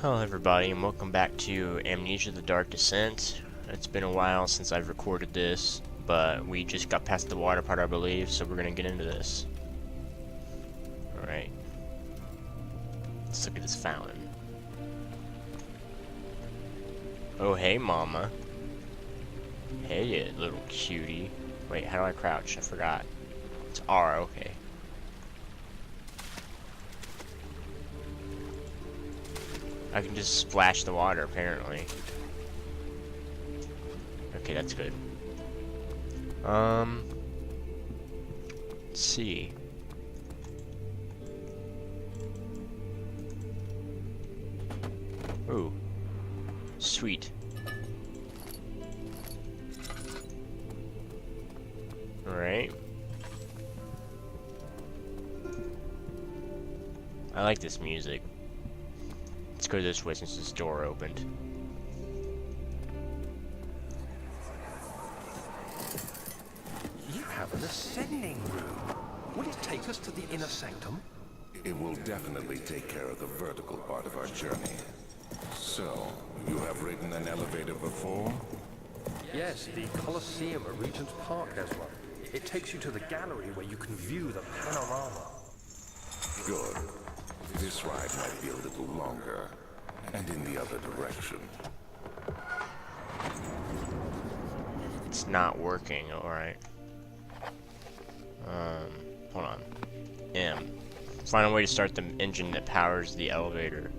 Hello everybody and welcome back to Amnesia the Dark Descent. It's been a while since I've recorded this, but we just got past the water part I believe, so we're gonna get into this. Alright. Let's look at this fountain. Oh hey mama. Hey you little cutie. Wait, how do I crouch? I forgot. It's R, okay. I can just splash the water, apparently. Okay, that's good. Let's see. Ooh. Sweet. Alright. I like this music. Let's go this way since this door opened. You have an ascending room. Will it take us to the inner sanctum? It will definitely take care of the vertical part of our journey. So, you have ridden an elevator before? Yes, the Colosseum at Regent's Park has one. It takes you to the gallery where you can view the panorama. Good. This ride might be a little longer, and in the other direction. It's not working, alright. Hold on. M. Find a way to start the engine that powers the elevator.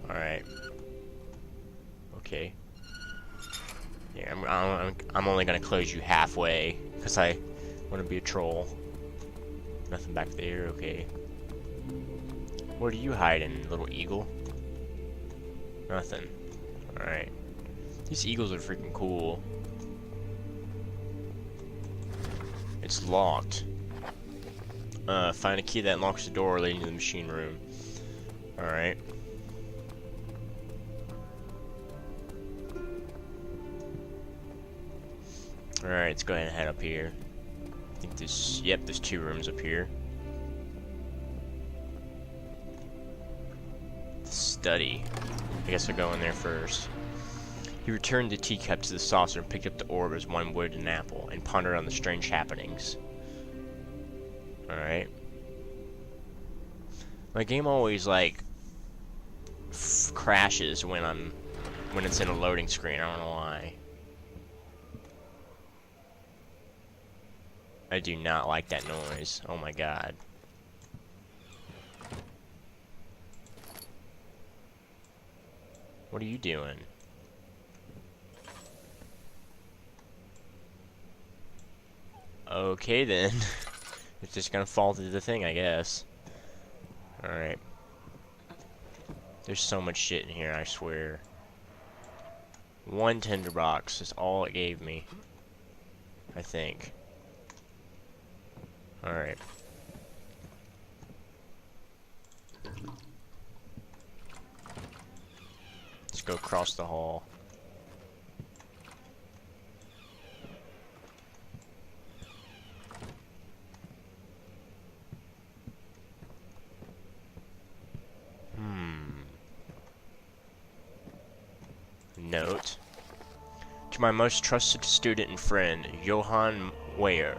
Alright. Okay. Yeah, I'm only gonna close you halfway, because I want to be a troll. Nothing back there, okay. What are you hiding, little eagle? Nothing. Alright. These eagles are freaking cool. It's locked. Find a key that unlocks the door leading to the machine room. Alright. Alright, let's go ahead and head up here. I think there's, yep, there's 2 rooms up here. Study. I guess I'll go in there first. He returned the teacup to the saucer and picked up the orb as one would an apple, and pondered on the strange happenings. Alright. My game always, like, crashes when it's in a loading screen. I don't know why. I do not like that noise. Oh my god. What are you doing? Okay then. It's just gonna fall through the thing, I guess. Alright. There's so much shit in here, I swear. 1 tinderbox is all it gave me. I think. Alright. Let's go across the hall. Note. To my most trusted student and friend, Johann Weyer.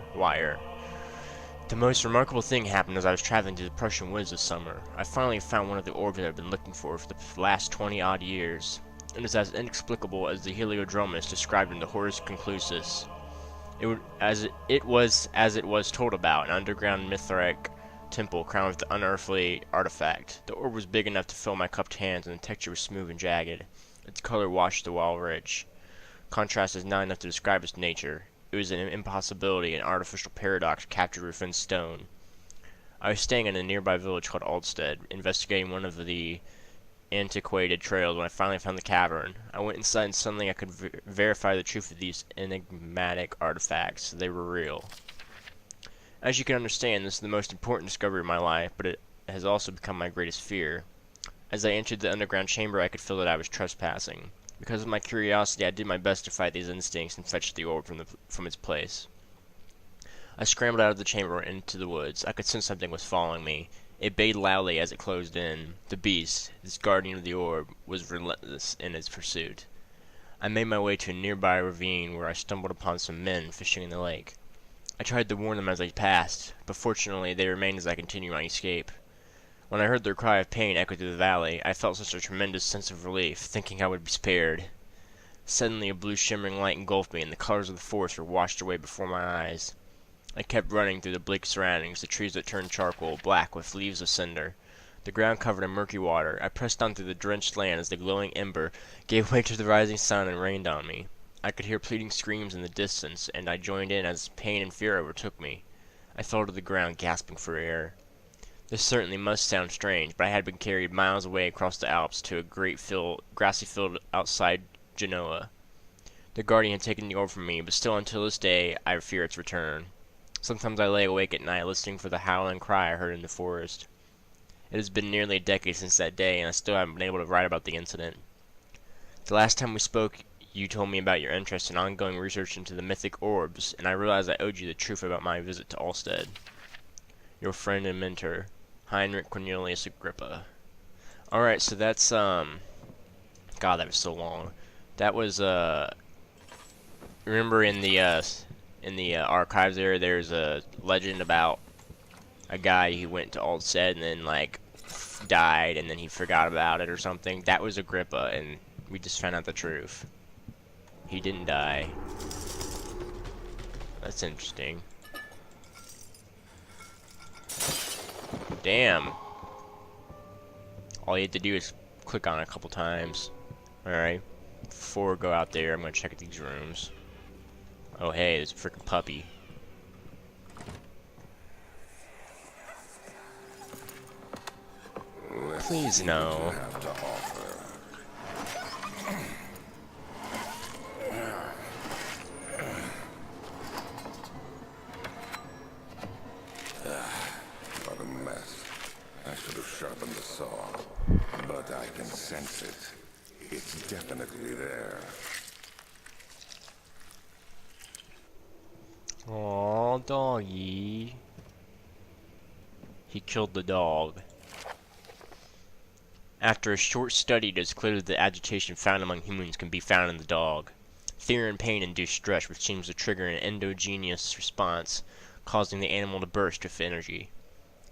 The most remarkable thing happened as I was traveling through the Prussian woods this summer. I finally found one of the orbs that I've been looking for the last 20-odd years. It is as inexplicable as the Heliodromus described in the Horus Conclusus. It was told about, an underground Mithric temple crowned with the unearthly artifact. The orb was big enough to fill my cupped hands, and the texture was smooth and jagged. Its color washed the wild rich. Contrast is not enough to describe its nature. It was an impossibility, an artificial paradox captured within stone. I was staying in a nearby village called Aldstead, investigating one of the antiquated trails when I finally found the cavern. I went inside and suddenly I could verify the truth of these enigmatic artifacts. They were real. As you can understand, this is the most important discovery of my life, but it has also become my greatest fear. As I entered the underground chamber, I could feel that I was trespassing. Because of my curiosity, I did my best to fight these instincts and fetch the orb from its place. I scrambled out of the chamber and into the woods. I could sense something was following me. It bayed loudly as it closed in. The beast, this guardian of the orb, was relentless in its pursuit. I made my way to a nearby ravine where I stumbled upon some men fishing in the lake. I tried to warn them as I passed, but fortunately they remained as I continued my escape. When I heard their cry of pain echo through the valley, I felt such a tremendous sense of relief, thinking I would be spared. Suddenly a blue shimmering light engulfed me, and the colors of the forest were washed away before my eyes. I kept running through the bleak surroundings, the trees that turned charcoal, black with leaves of cinder. The ground covered in murky water. I pressed on through the drenched land as the glowing ember gave way to the rising sun and rained on me. I could hear pleading screams in the distance, and I joined in as pain and fear overtook me. I fell to the ground, gasping for air. This certainly must sound strange, but I had been carried miles away across the Alps to a great grassy field outside Genoa. The guardian had taken the orb from me, but still until this day I fear its return. Sometimes I lay awake at night listening for the howling cry I heard in the forest. It has been nearly a decade since that day, and I still haven't been able to write about the incident. The last time we spoke, you told me about your interest in ongoing research into the mythic orbs, and I realized I owed you the truth about my visit to Alstead. Your friend and mentor, Heinrich Cornelius Agrippa. Alright, so that's, God, that was so long. That was, remember in the archives there's a legend about a guy who went to Alstead and then, like, died, and then he forgot about it or something. That was Agrippa, and we just found out the truth. He didn't die. That's interesting. Damn. All you have to do is click on it a couple times. Alright. Before we go out there, I'm gonna check these rooms. Oh hey, there's a freaking puppy. Please no. What a mess. I should have sharpened the saw, but I can sense it. It's definitely there. Aw, doggy. He killed the dog. After a short study, it is clear that the agitation found among humans can be found in the dog. Fear and pain induce stress, which seems to trigger an endogenous response, causing the animal to burst with energy.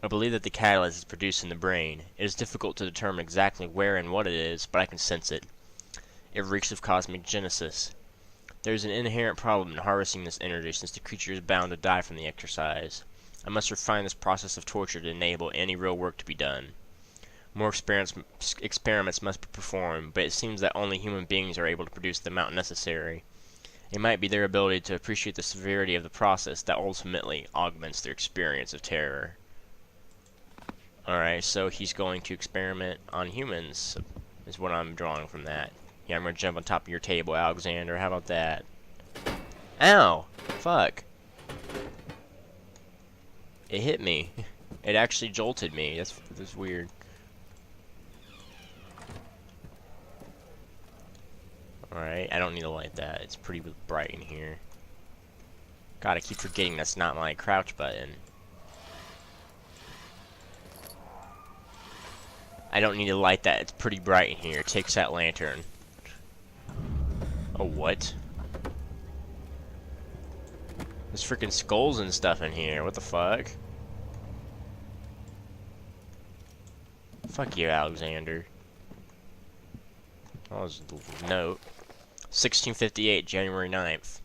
I believe that the catalyst is produced in the brain. It is difficult to determine exactly where and what it is, but I can sense it. It reeks of cosmic genesis. There is an inherent problem in harvesting this energy, since the creature is bound to die from the exercise. I must refine this process of torture to enable any real work to be done. More experiments must be performed, but it seems that only human beings are able to produce the amount necessary. It might be their ability to appreciate the severity of the process that ultimately augments their experience of terror. Alright, so he's going to experiment on humans, is what I'm drawing from that. Yeah, I'm gonna jump on top of your table, Alexander. How about that? Ow! Fuck. It hit me. It actually jolted me. That's weird. Alright, I don't need to light that. It's pretty bright in here. God, I keep forgetting that's not my crouch button. I don't need to light that. It's pretty bright in here. It takes that lantern. Oh, what? There's freaking skulls and stuff in here. What the fuck? Fuck you, Alexander. Oh, there's a note. 1658, January 9th.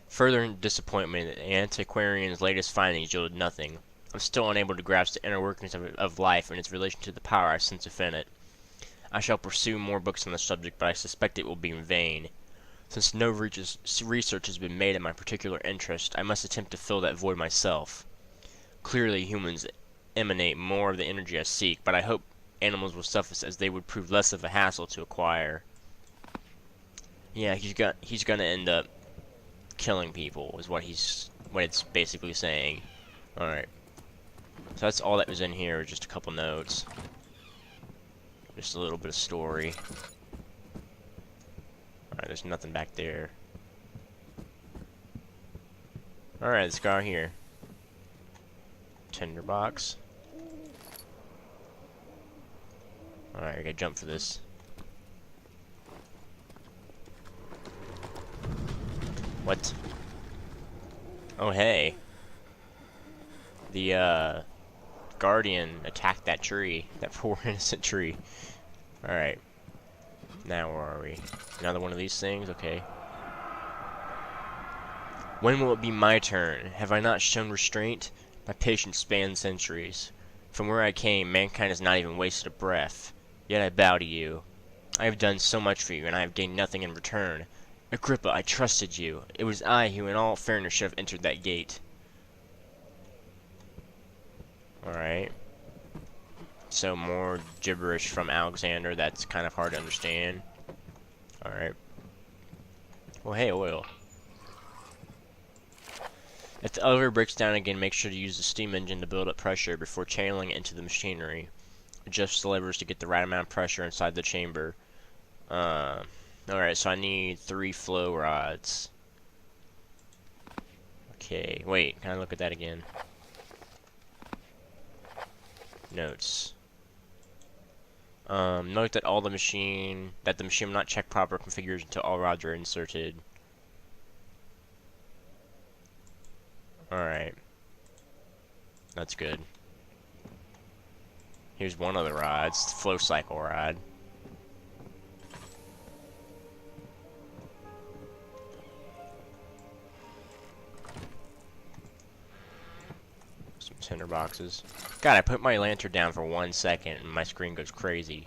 Further disappointment, the antiquarian's latest findings yielded nothing. I'm still unable to grasp the inner workings of life and its relation to the power I sense within it. I shall pursue more books on the subject, but I suspect it will be in vain. Since no research has been made in my particular interest, I must attempt to fill that void myself. Clearly, humans emanate more of the energy I seek, but I hope animals will suffice, as they would prove less of a hassle to acquire. Yeah, he's gonna end up killing people, is what it's basically saying. Alright. So that's all that was in here, just a couple notes. Just a little bit of story. Alright, there's nothing back there. Alright, let's go out here. Tinderbox. Alright, I gotta jump for this. What? Oh, hey. The, Guardian attacked that tree. That poor innocent tree. Alright. Now where are we? Another one of these things? Okay. When will it be my turn? Have I not shown restraint? My patience spans centuries. From where I came, mankind has not even wasted a breath. Yet I bow to you. I have done so much for you, and I have gained nothing in return. Agrippa, I trusted you. It was I who in all fairness should have entered that gate. Alright. So more gibberish from Alexander that's kind of hard to understand. Alright. Well, hey, oil. If the elevator breaks down again, make sure to use the steam engine to build up pressure before channeling it into the machinery. Adjust the levers to get the right amount of pressure inside the chamber. Alright, so I need 3 flow rods. Okay, wait, can I look at that again? Notes. Note that the machine will not check proper configures until all rods are inserted. Alright. That's good. Here's one of the rods, the flow cycle rod. Some tinder boxes. God, I put my lantern down for 1 second and my screen goes crazy.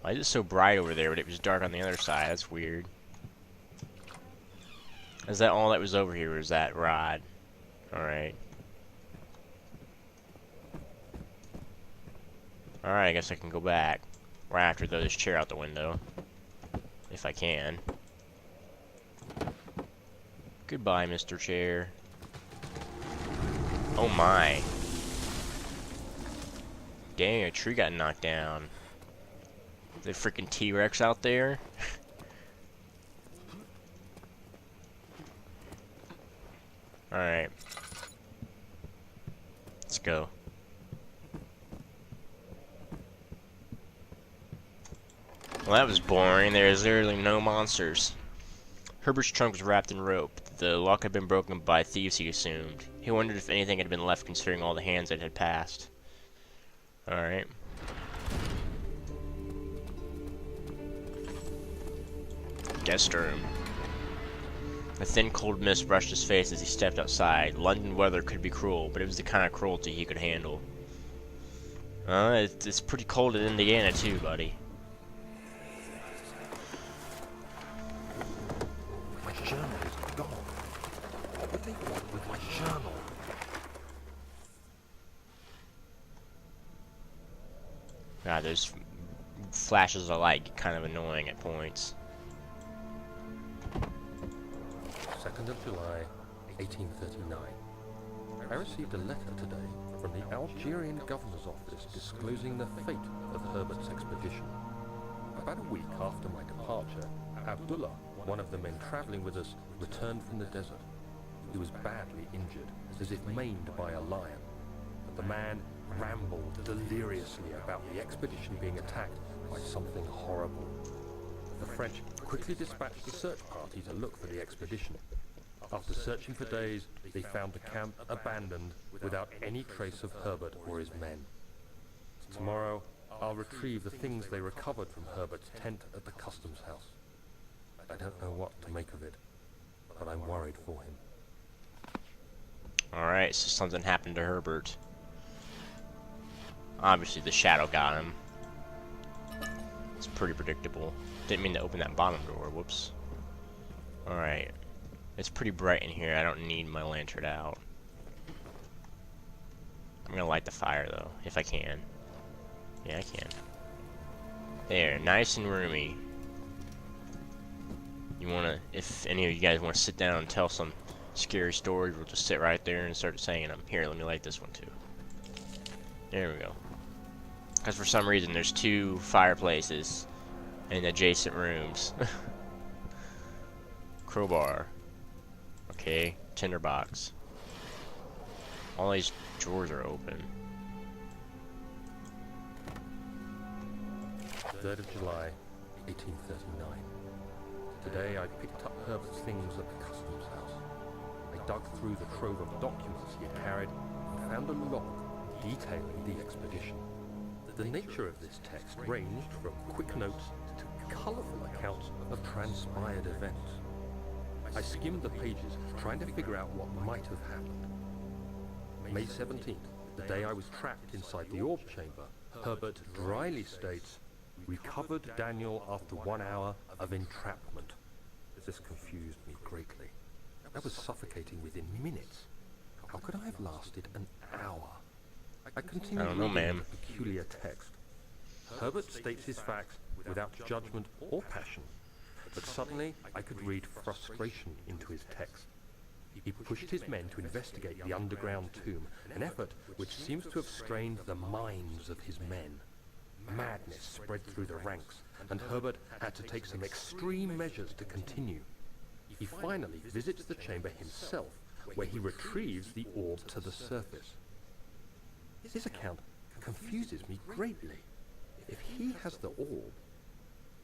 Why is it so bright over there, but it was dark on the other side? That's weird. Is that all that was over here, or is that rod? Alright. Alright, I guess I can go back. Right after throw this chair out the window. If I can. Goodbye, Mr. Chair. Oh my. Dang, a tree got knocked down. The freaking T-Rex out there? Alright. Let's go. Well, that was boring. There's literally no monsters. Herbert's trunk was wrapped in rope. The lock had been broken by thieves, he assumed. He wondered if anything had been left considering all the hands that had passed. Alright. Guest room. A thin, cold mist brushed his face as he stepped outside. London weather could be cruel, but it was the kind of cruelty he could handle. It's pretty cold in Indiana too, buddy. My journal is gone. What would they want with my journal? God, those flashes of light get kind of annoying at points. 2nd of July, 1839. I received a letter today from the Algerian governor's office disclosing the fate of Herbert's expedition. About a week after my departure, Abdullah, one of the men traveling with us, returned from the desert. He was badly injured, as if maimed by a lion. But the man rambled deliriously about the expedition being attacked by something horrible. The French quickly dispatched a search party to look for the expedition. After searching for days, they found the camp abandoned without any trace of Herbert or his men. Tomorrow, I'll retrieve the things they recovered from Herbert's tent at the customs house. I don't know what to make of it, but I'm worried for him. Alright, so something happened to Herbert. Obviously, the shadow got him. It's pretty predictable. Didn't mean to open that bottom door. Whoops. Alright. It's pretty bright in here. I don't need my lantern out. I'm gonna light the fire, though, if I can. Yeah, I can. There, nice and roomy. You wanna, if any of you guys wanna sit down and tell some scary stories, we'll just sit right there and start saying them. Here, let me light this one, too. There we go. Because for some reason, there's 2 fireplaces in adjacent rooms. Crowbar. Okay, tinderbox. All these drawers are open. 3rd of July, 1839. Today I picked up Herbert's things at the customs house. I dug through the trove of documents he had carried and found a log detailing the expedition. The nature of this text ranged from quick notes to colourful accounts of transpired events. I skimmed the pages, trying to figure out what might have happened. May 17th, the day I was trapped inside the orb chamber, Herbert dryly states, "Recovered Daniel after 1 hour of entrapment." This confused me greatly. I was suffocating within minutes. How could I have lasted an hour? I continued I don't know, reading ma'am. the peculiar text. Herbert states his facts without judgment or passion, but suddenly I could read frustration into his text. He pushed his men to investigate the underground tomb, an effort which seems to have strained the minds of his men. Madness spread through the ranks, and Herbert had to take some extreme measures to continue. He finally visits the chamber himself, where he retrieves the orb to the surface. His account confuses me greatly. If he has the orb,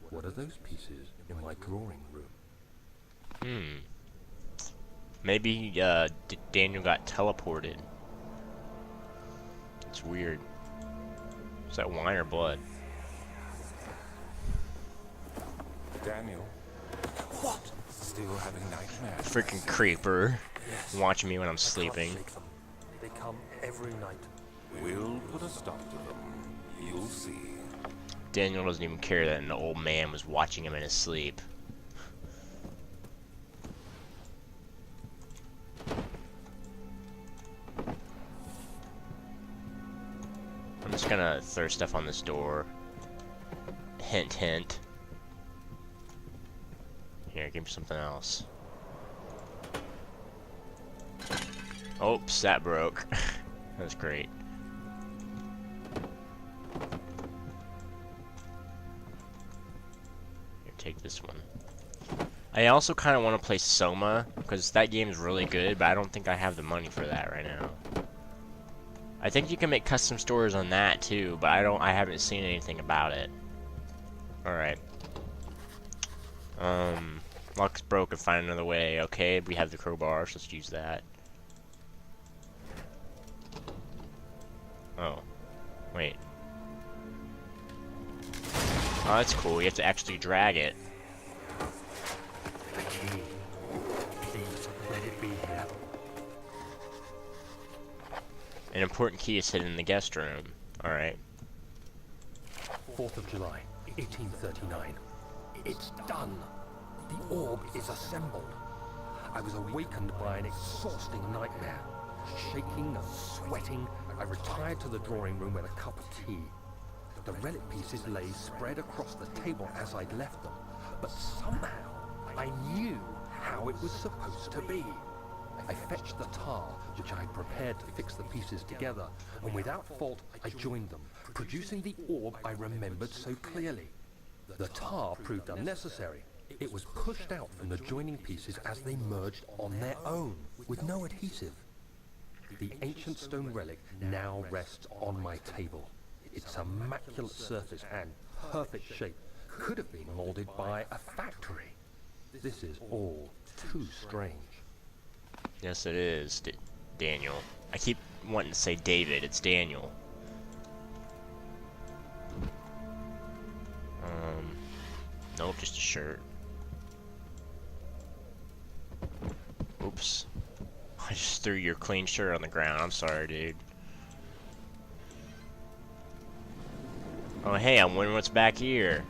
what are those pieces in my drawing room? Maybe Daniel got teleported. It's weird. Is that wine or blood? Daniel? What? Still having nightmares? Freaking creeper. Yes. Watching me when I'm sleeping. Shake them. They come every night. We'll put a stop to them. You'll see. Daniel doesn't even care that an old man was watching him in his sleep. I'm just gonna throw stuff on this door. Hint, hint. Here, give me something else. Oops, that broke. That's great. Here, take this one. I also kind of want to play Soma, because that game is really good, but I don't think I have the money for that right now. I think you can make custom stores on that too, but I haven't seen anything about it. Alright. Lock's broken, find another way. Okay, we have the crowbar, so let's use that. Oh. Wait. Oh, that's cool. You have to actually drag it. The key. Please, let it be here. An important key is hidden in the guest room. Alright. 4th of July, 1839. It's done. The orb is assembled. I was awakened by an exhausting nightmare. Shaking and sweating, I retired to the drawing room with a cup of tea. The relic pieces lay spread across the table as I'd left them, but somehow I knew how it was supposed to be. I fetched the tar, which I had prepared to fix the pieces together, and without fault I joined them, producing the orb I remembered so clearly. The tar proved unnecessary. It was pushed out from the joining pieces as they merged on their own, with no adhesive. The ancient stone relic now rests on my table. Its immaculate surface and perfect shape could have been molded by a factory. This is all too strange. Yes, it is, Daniel. I keep wanting to say David. It's Daniel. Nope, just a shirt. Oops. I just threw your clean shirt on the ground. I'm sorry, dude. Oh, hey, I'm wondering what's back here.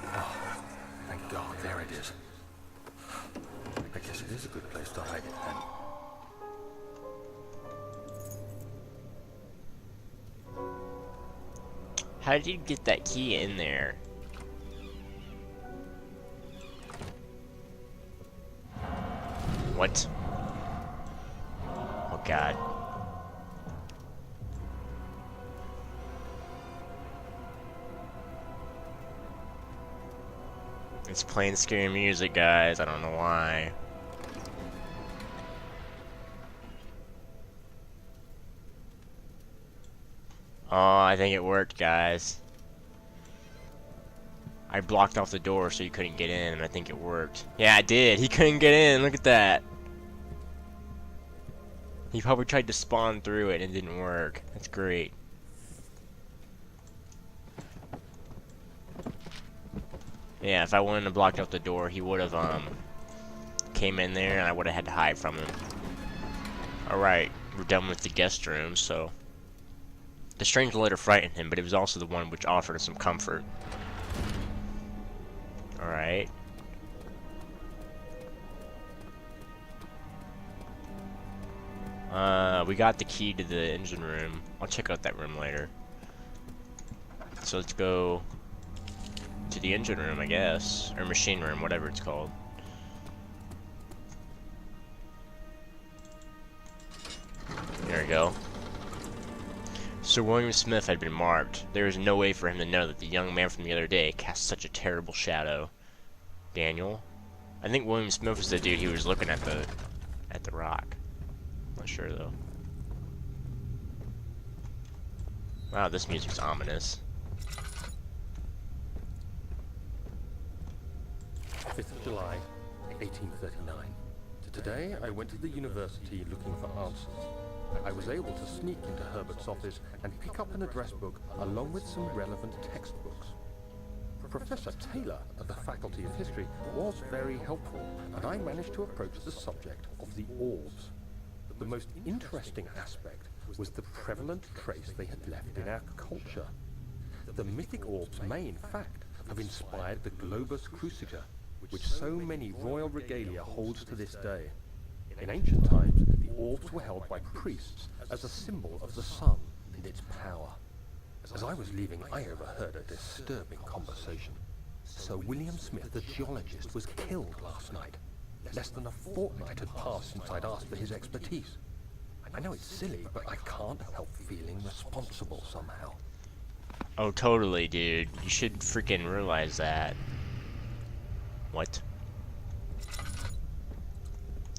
Oh, thank God, there it is. I guess it is a good place to hide it then. How did you get that key in there? What? Oh God. It's playing scary music, guys. I don't know why. Oh, I think it worked, guys. I blocked off the door so he couldn't get in, and I think it worked. Yeah, it did. He couldn't get in. Look at that. He probably tried to spawn through it and it didn't work. That's great. Yeah, if I wouldn't have blocked off the door, he would have came in there and I would have had to hide from him. Alright, we're done with the guest room, so the strange letter frightened him, but it was also the one which offered us some comfort. Alright. We got the key to the engine room. I'll check out that room later. So let's go to the engine room, I guess. Or machine room, whatever it's called. There we go. Sir William Smith had been marked. There was no way for him to know that the young man from the other day cast such a terrible shadow. Daniel? I think William Smith was the dude he was looking at the rock. Not sure though. Wow, this music's ominous. 5th of July, 1839. Today, I went to the university looking for answers. I was able to sneak into Herbert's office and pick up an address book along with some relevant textbooks. Professor Taylor of the Faculty of History was very helpful, and I managed to approach the subject of the orbs. The most interesting aspect was the prevalent trace they had left in our culture. The mythic orbs may, in fact, have inspired the globus cruciger, which so many royal regalia holds to this day. In ancient times, the orbs were held by priests as a symbol of the sun and its power. As I was leaving, I overheard a disturbing conversation. Sir William Smith, the geologist, was killed last night. Less than a fortnight had passed since I'd asked for his expertise. I know it's silly, but I can't help feeling responsible somehow. Oh, totally, dude. You should freaking realize that. What?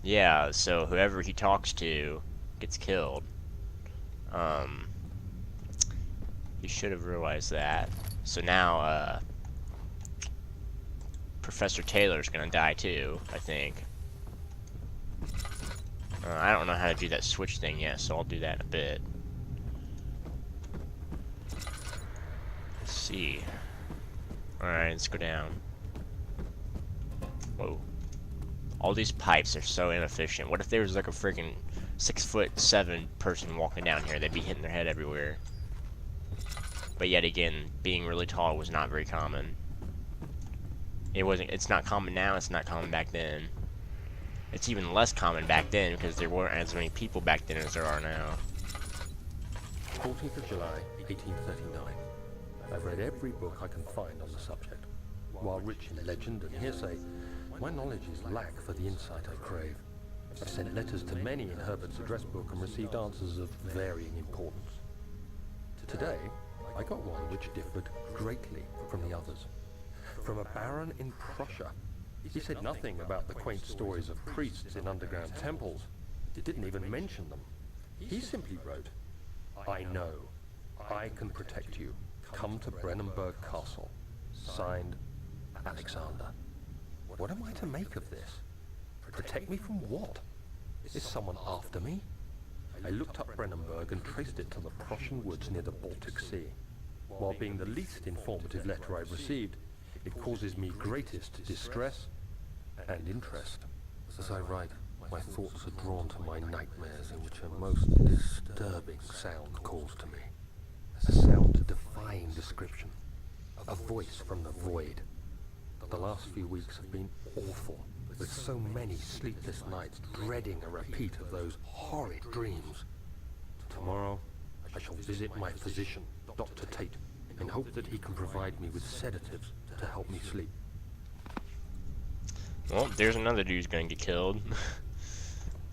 Yeah, so whoever he talks to gets killed. You should have realized that. So now, Professor Taylor's gonna die too, I think. I don't know how to do that switch thing yet, so I'll do that in a bit. Let's see. Alright, let's go down. Whoa. All these pipes are so inefficient. What if there was like a freaking 6'7" person walking down here? They'd be hitting their head everywhere. But yet again, being really tall was not very common. It's not common now, it's not common back then. It's even less common back then because there weren't as many people back then as there are now. 14th of July, 1839. I've read every book I can find on the subject. While rich in legend and hearsay, my knowledge is lack for the insight I crave. I've sent letters to many in Herbert's address book and received answers of varying importance. Today, I got one which differed greatly from the others. From a baron in Prussia. He said nothing about the quaint stories of priests in underground temples. He didn't even mention them. He simply wrote, "I know. I can protect you. Come to Brennenburg Castle. Signed, Alexander." What am I to make of this? Protect me from what? Is someone after me? I looked up Brennenburg and traced it to the Prussian woods near the Baltic Sea. While being the least informative letter I've received, it causes me greatest distress and interest. As I write, my thoughts are drawn to my nightmares in which a most disturbing sound calls to me. A sound defying description. A voice from the void. The last few weeks have been awful, with so many sleepless nights dreading a repeat of those horrid dreams. Tomorrow, I shall visit my physician, Dr. Tate, in hope that he can provide me with sedatives to help me sleep. Well, there's another dude who's gonna get killed.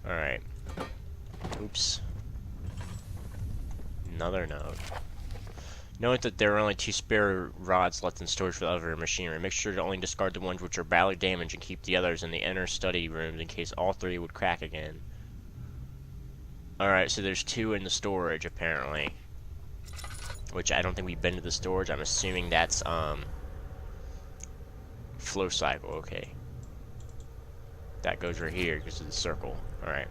Alright. Oops. Another note. Note that there are only 2 spare rods left in storage for the other machinery. Make sure to only discard the ones which are badly damaged and keep the others in the inner study rooms in case all 3 would crack again. Alright, so there's 2 in the storage apparently. Which I don't think we've been to the storage. I'm assuming that's flow cycle, okay. That goes right here because of the circle. Alright.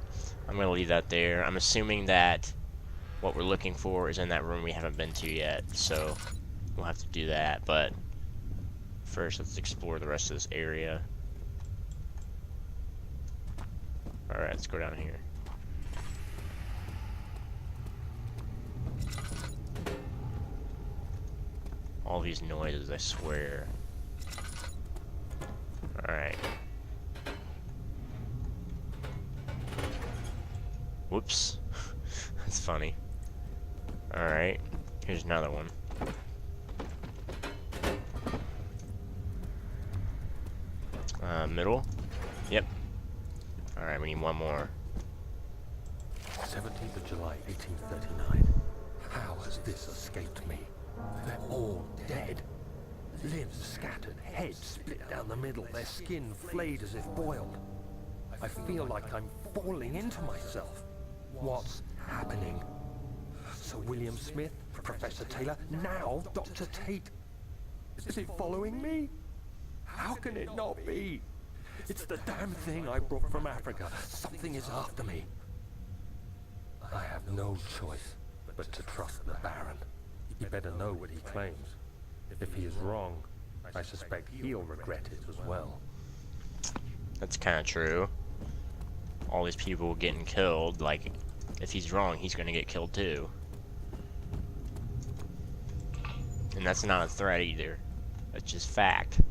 I'm going to leave that there. I'm assuming that what we're looking for is in that room we haven't been to yet. So we'll have to do that. But first, let's explore the rest of this area. Alright, let's go down here. All these noises, I swear. Alright. Whoops. That's funny. Alright. Here's another one. Middle? Yep. Alright, we need one more. 17th of July, 1839. How has this escaped me? They're all dead. Limbs scattered, heads split down the middle, their skin flayed as if boiled. I feel like I'm falling into myself. What's happening? Sir William Smith, Professor Taylor, now Dr. Tate. Is it following me? How can it not be? It's the damn thing I brought from Africa. Something is after me. I have no choice but to trust the Baron. He better know what he claims. If he is wrong, I suspect he'll regret it as well. That's kind of true. All these people getting killed, like, if he's wrong, he's gonna get killed too. And that's not a threat either. That's just fact.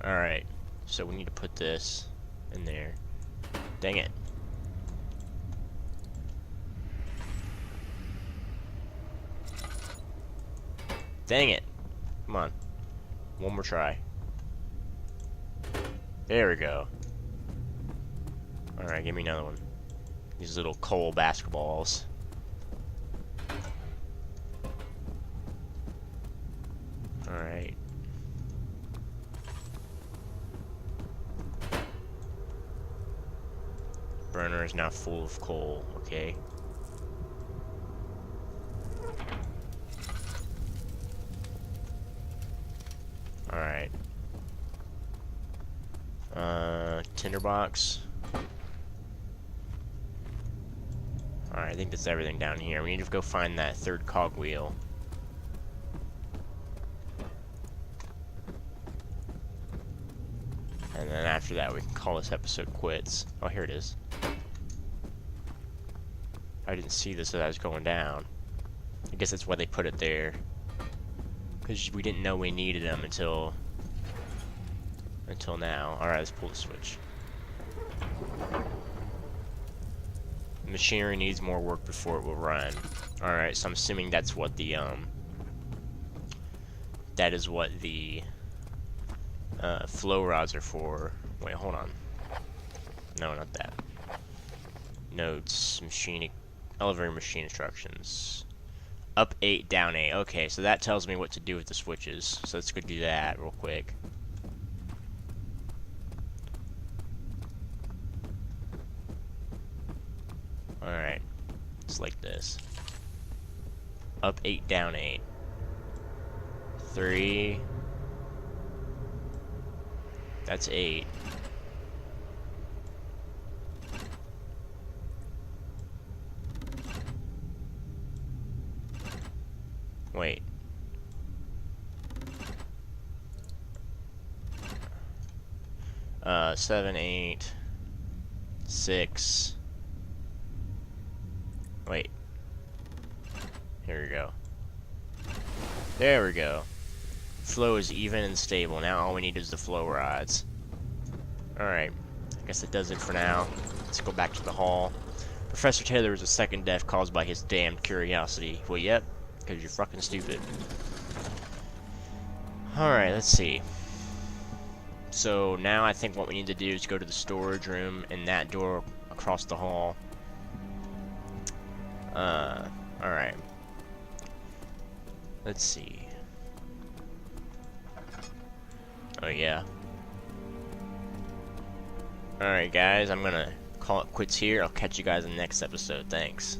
Alright, so we need to put this in there. Dang it. Dang it. Come on. One more try. There we go. Alright, give me another one. These little coal basketballs. Alright. Burner is now full of coal, okay. Alright. Tinderbox. Alright, I think that's everything down here. We need to go find that third cogwheel. And then after that, we can call this episode quits. Oh, here it is. I didn't see this as I was going down. I guess that's why they put it there. Because we didn't know we needed them until now. Alright, let's pull the switch. The machinery needs more work before it will run. Alright, so I'm assuming that's what the, that is what the, flow rods are for. Wait, hold on. No, not that. Notes, elevator machine instructions. Up 8, down 8. Okay, so that tells me what to do with the switches. So let's go do that real quick. Alright. It's like this. Up 8, down 8. 3. That's 8. Wait. Uh, 7, 8, 6. Wait. Here we go. There we go. Flow is even and stable. Now all we need is the flow rods. Alright. I guess that does it for now. Let's go back to the hall. Professor Taylor was a second death caused by his damned curiosity. Well, yep. Because you're fucking stupid. Alright, let's see. So now I think what we need to do is go to the storage room and that door across the hall. Alright. Let's see. Oh yeah. Alright guys, I'm gonna call it quits here. I'll catch you guys in the next episode. Thanks.